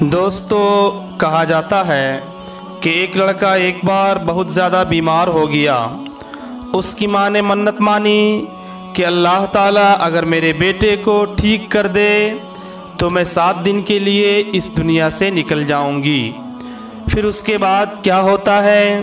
دوستو، کہا جاتا ہے کہ ایک لڑکا ایک بار بہت زیادہ بیمار ہو گیا۔ اس کی ماں نے منت مانی کہ اللہ تعالیٰ اگر میرے بیٹے کو ٹھیک کر دے تو میں 7 دن کے لیے اس دنیا سے نکل جاؤں گی۔ پھر اس کے بعد کیا ہوتا ہے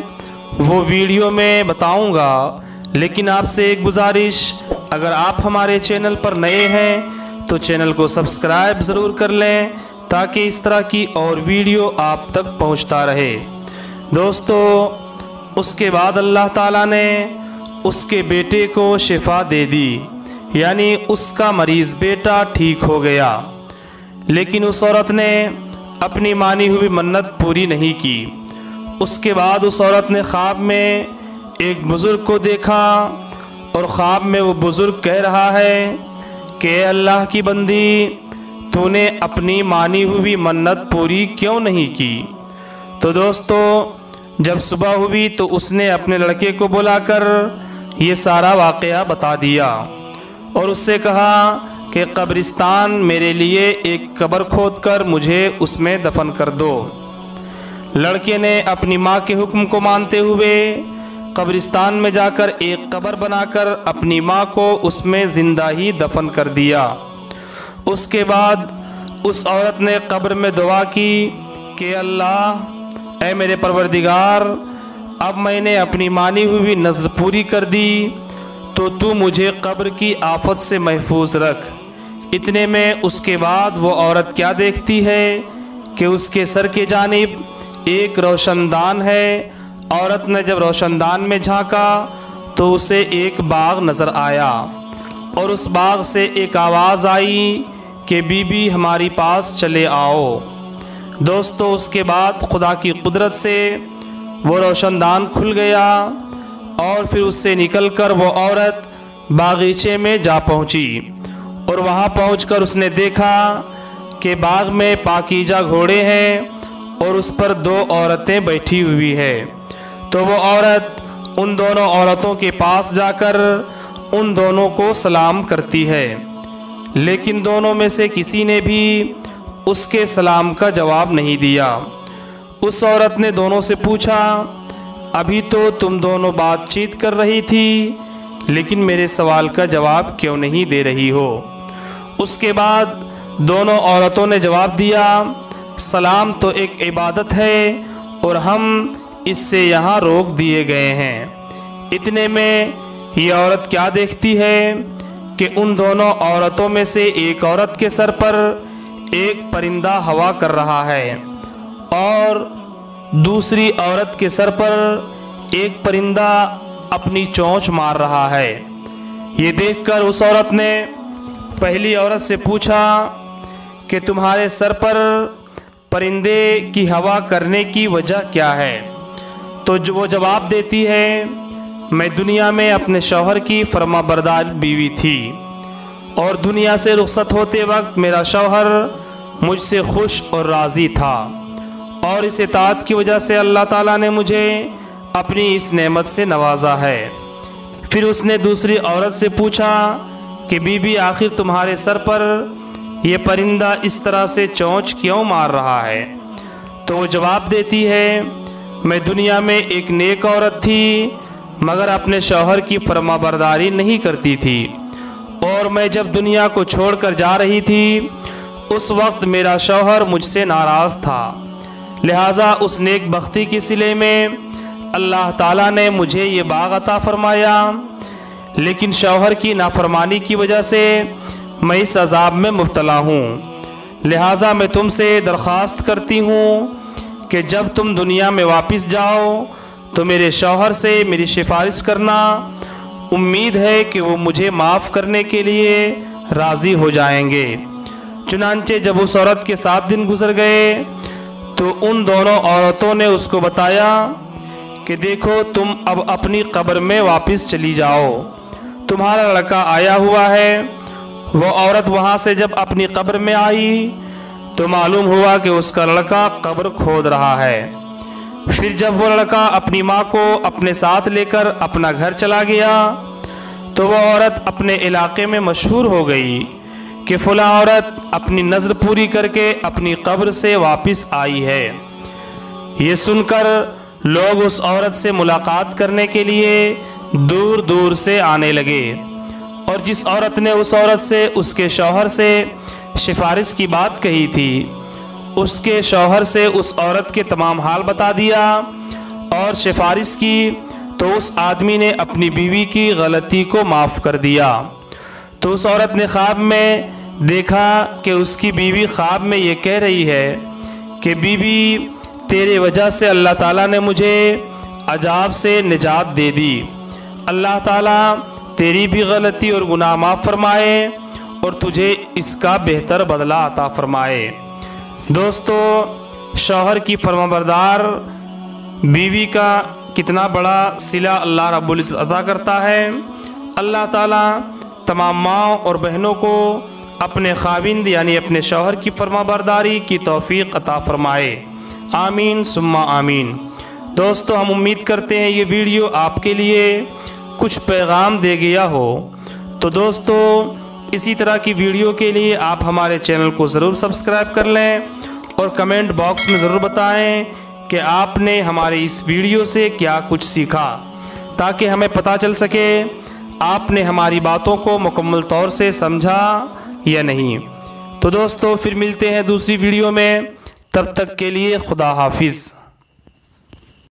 وہ ویڈیو میں بتاؤں گا، لیکن آپ سے ایک گزارش، اگر آپ ہمارے چینل پر نئے ہیں تو چینل کو سبسکرائب ضرور کر لیں تاکہ اس طرح کی اور ویڈیو آپ تک پہنچتا رہے۔ دوستو، اس کے بعد اللہ تعالیٰ نے اس کے بیٹے کو شفا دے دی، یعنی اس کا مریض بیٹا ٹھیک ہو گیا۔ لیکن اس عورت نے اپنی مانی ہوئی منت پوری نہیں کی۔ اس کے بعد اس عورت نے خواب میں ایک بزرگ کو دیکھا، اور خواب میں وہ بزرگ کہہ رہا ہے کہ اے اللہ کی بندی، تو نے اپنی مانی ہوئی منت پوری کیوں نہیں کی؟ تو دوستو، جب صبح ہوئی تو اس نے اپنے لڑکے کو بلا کر یہ سارا واقعہ بتا دیا اور اس سے کہا کہ قبرستان میرے لیے ایک قبر کھود کر مجھے اس میں دفن کر دو۔ لڑکے نے اپنی ماں کے حکم کو مانتے ہوئے قبرستان میں جا کر ایک قبر بنا کر اپنی ماں کو اس میں زندہ ہی دفن کر دیا۔ اس کے بعد اس عورت نے قبر میں دعا کی کہ اللہ، اے میرے پروردگار، اب میں نے اپنی مانی ہوئی نذر پوری کر دی تو مجھے قبر کی آفت سے محفوظ رکھ۔ اتنے میں اس کے بعد وہ عورت کیا دیکھتی ہے کہ اس کے سر کے جانب ایک روشن دان ہے۔ عورت نے جب روشن دان میں جھانکا تو اسے ایک باغ نظر آیا، اور اس باغ سے ایک آواز آئی کہ بی بی ہماری پاس چلے آؤ۔ دوستو، اس کے بعد خدا کی قدرت سے وہ روشن دان کھل گیا، اور پھر اس سے نکل کر وہ عورت باغیچے میں جا پہنچی، اور وہاں پہنچ کر اس نے دیکھا کہ باغ میں پاکیزہ گھوڑے ہیں اور اس پر 2 عورتیں بیٹھی ہوئی ہیں۔ تو وہ عورت ان دونوں عورتوں کے پاس جا کر ان دونوں کو سلام کرتی ہے، لیکن دونوں میں سے کسی نے بھی اس کے سلام کا جواب نہیں دیا۔ اس عورت نے دونوں سے پوچھا، ابھی تو تم دونوں بات چیت کر رہی تھی، لیکن میرے سوال کا جواب کیوں نہیں دے رہی ہو؟ اس کے بعد دونوں عورتوں نے جواب دیا، سلام تو ایک عبادت ہے اور ہم اس سے یہاں روک دیے گئے ہیں۔ اتنے میں یہ عورت کیا دیکھتی ہے کہ ان دونوں عورتوں میں سے ایک عورت کے سر پر ایک پرندہ ہوا کر رہا ہے، اور دوسری عورت کے سر پر ایک پرندہ اپنی چونچ مار رہا ہے۔ یہ دیکھ کر اس عورت نے پہلی عورت سے پوچھا کہ تمہارے سر پر پرندے کی ہوا کرنے کی وجہ کیا ہے؟ تو وہ جواب دیتی ہے، میں دنیا میں اپنے شوہر کی فرما بردار بیوی تھی، اور دنیا سے رخصت ہوتے وقت میرا شوہر مجھ سے خوش اور راضی تھا، اور اس اطاعت کی وجہ سے اللہ تعالیٰ نے مجھے اپنی اس نعمت سے نوازا ہے۔ پھر اس نے دوسری عورت سے پوچھا کہ بی بی، آخر تمہارے سر پر یہ پرندہ اس طرح سے چونچ کیوں مار رہا ہے؟ تو وہ جواب دیتی ہے، میں دنیا میں ایک نیک عورت تھی، مگر اپنے شوہر کی فرما برداری نہیں کرتی تھی، اور میں جب دنیا کو چھوڑ کر جا رہی تھی اس وقت میرا شوہر مجھ سے ناراض تھا، لہٰذا اس نیک بختی کی صلے میں اللہ تعالیٰ نے مجھے یہ باغ عطا فرمایا، لیکن شوہر کی نافرمانی کی وجہ سے میں اس عذاب میں مبتلا ہوں۔ لہٰذا میں تم سے درخواست کرتی ہوں کہ جب تم دنیا میں واپس جاؤ تو میرے شوہر سے میری سفارش کرنا، امید ہے کہ وہ مجھے معاف کرنے کے لیے راضی ہو جائیں گے۔ چنانچہ جب اس عورت کے 7 دن گزر گئے تو ان دونوں عورتوں نے اس کو بتایا کہ دیکھو، تم اب اپنی قبر میں واپس چلی جاؤ، تمہارا لڑکا آیا ہوا ہے۔ وہ عورت وہاں سے جب اپنی قبر میں آئی تو معلوم ہوا کہ اس کا لڑکا قبر کھود رہا ہے۔ پھر جب وہ لڑکا اپنی ماں کو اپنے ساتھ لے کر اپنا گھر چلا گیا تو وہ عورت اپنے علاقے میں مشہور ہو گئی کہ فلاں عورت اپنی نظر پوری کر کے اپنی قبر سے واپس آئی ہے۔ یہ سن کر لوگ اس عورت سے ملاقات کرنے کے لیے دور دور سے آنے لگے، اور جس عورت نے اس عورت سے اس کے شوہر سے سفارش کی بات کہی تھی، اس کے شوہر سے اس عورت کے تمام حال بتا دیا اور سفارش کی، تو اس آدمی نے اپنی بیوی کی غلطی کو معاف کر دیا۔ تو اس عورت نے خواب میں دیکھا کہ اس کی بیوی خواب میں یہ کہہ رہی ہے کہ بیوی، تیرے وجہ سے اللہ تعالیٰ نے مجھے عذاب سے نجات دے دی، اللہ تعالیٰ تیری بھی غلطی اور گناہ معاف فرمائے اور تجھے اس کا بہتر بدلہ عطا فرمائے۔ دوستو، شوہر کی فرمانبردار بیوی کا کتنا بڑا صلہ اللہ رب العزت عطا کرتا ہے۔ اللہ تعالیٰ تمام ماں اور بہنوں کو اپنے خاوند یعنی اپنے شوہر کی فرمانبرداری کی توفیق عطا فرمائے، آمین ثم آمین۔ دوستو، ہم امید کرتے ہیں یہ ویڈیو آپ کے لیے کچھ پیغام دے گیا ہو۔ تو دوستو، اسی طرح کی ویڈیو کے لیے آپ ہمارے چینل کو ضرور سبسکرائب کر لیں اور کمنٹ باکس میں ضرور بتائیں کہ آپ نے ہماری اس ویڈیو سے کیا کچھ سیکھا، تاکہ ہمیں پتہ چل سکے آپ نے ہماری باتوں کو مکمل طور سے سمجھا یا نہیں۔ تو دوستو، پھر ملتے ہیں دوسری ویڈیو میں، تب تک کے لیے خدا حافظ۔